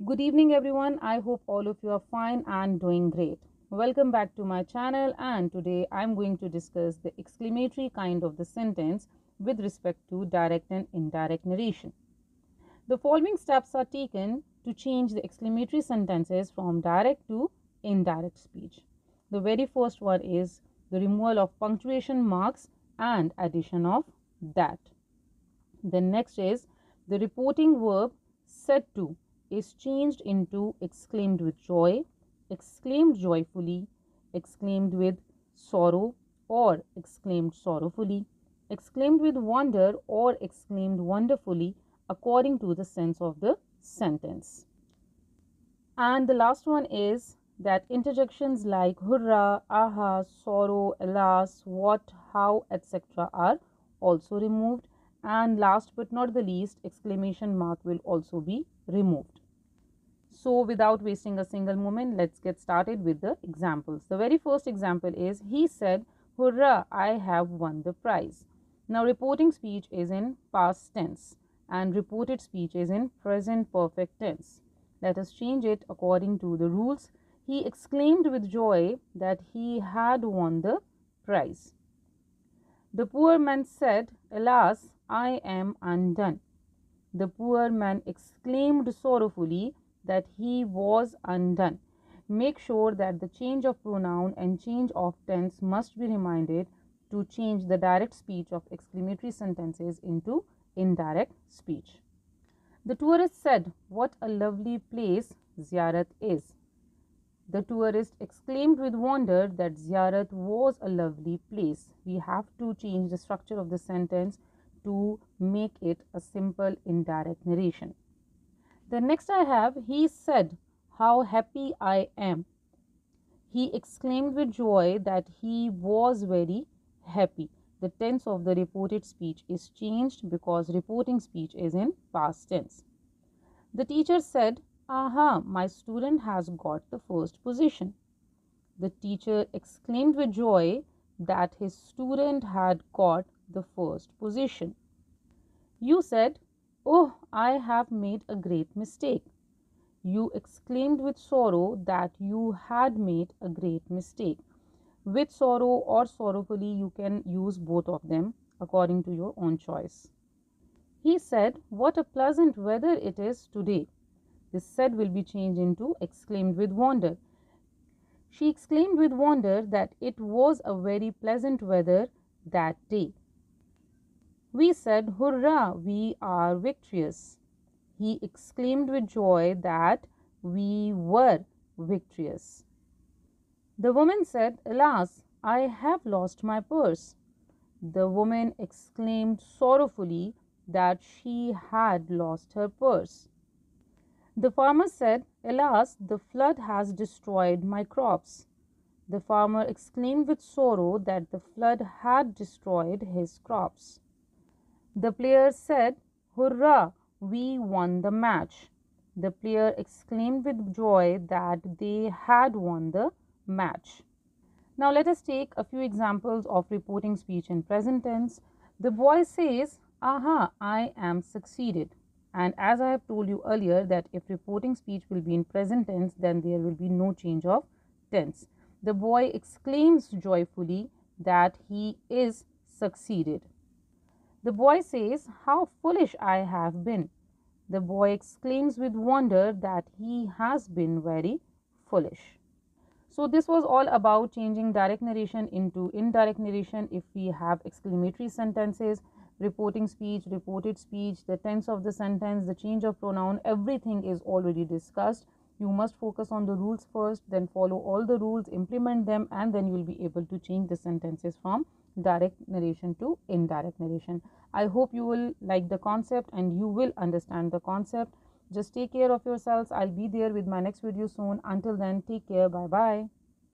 Good evening everyone. I hope all of you are fine and doing great. Welcome back to my channel, and today I'm going to discuss the exclamatory kind of the sentence with respect to direct and indirect narration. The following steps are taken to change the exclamatory sentences from direct to indirect speech. The very first one is the removal of punctuation marks and addition of that. The next is the reporting verb said to is changed into exclaimed with joy, exclaimed joyfully, exclaimed with sorrow or exclaimed sorrowfully, exclaimed with wonder or exclaimed wonderfully according to the sense of the sentence. And the last one is that interjections like hurrah, aha, sorrow, alas, what, how, etc. are also removed. And last but not the least, exclamation mark will also be removed. So without wasting a single moment, let's get started with the examples. The very first example is, he said, hurrah, I have won the prize. Now reporting speech is in past tense and reported speech is in present perfect tense. Let us change it according to the rules. He exclaimed with joy that he had won the prize. The poor man said, alas, I am undone. The poor man exclaimed sorrowfully that he was undone. Make sure that the change of pronoun and change of tense must be reminded to change the direct speech of exclamatory sentences into indirect speech. The tourist said, what a lovely place Ziyarat is. The tourist exclaimed with wonder that Ziyarat was a lovely place. We have to change the structure of the sentence to make it a simple indirect narration. The next I have, he said, how happy I am. He exclaimed with joy that he was very happy. The tense of the reported speech is changed because reporting speech is in past tense. The teacher said, aha, my student has got the first position. The teacher exclaimed with joy that his student had got the first position. You said, oh, I have made a great mistake. You exclaimed with sorrow that you had made a great mistake. With sorrow or sorrowfully, you can use both of them according to your own choice. He said, what a pleasant weather it is today. This said will be changed into exclaimed with wonder. She exclaimed with wonder that it was a very pleasant weather that day. We said, hurrah, we are victorious. He exclaimed with joy that we were victorious. The woman said, alas, I have lost my purse. The woman exclaimed sorrowfully that she had lost her purse. The farmer said, alas, the flood has destroyed my crops. The farmer exclaimed with sorrow that the flood had destroyed his crops. The player said, hurrah, we won the match. The player exclaimed with joy that they had won the match. Now let us take a few examples of reporting speech in present tense. The boy says, aha, I am succeeded. And as I have told you earlier that if reporting speech will be in present tense, then there will be no change of tense. The boy exclaims joyfully that he is succeeded. The boy says, how foolish I have been. The boy exclaims with wonder that he has been very foolish. So this was all about changing direct narration into indirect narration if we have exclamatory sentences, reporting speech, reported speech, the tense of the sentence, the change of pronoun, everything is already discussed. You must focus on the rules first, then follow all the rules, implement them, and then you will be able to change the sentences from direct narration to indirect narration. I hope you will like the concept and you will understand the concept. Just take care of yourselves. I'll be there with my next video soon. Until then, take care. Bye bye.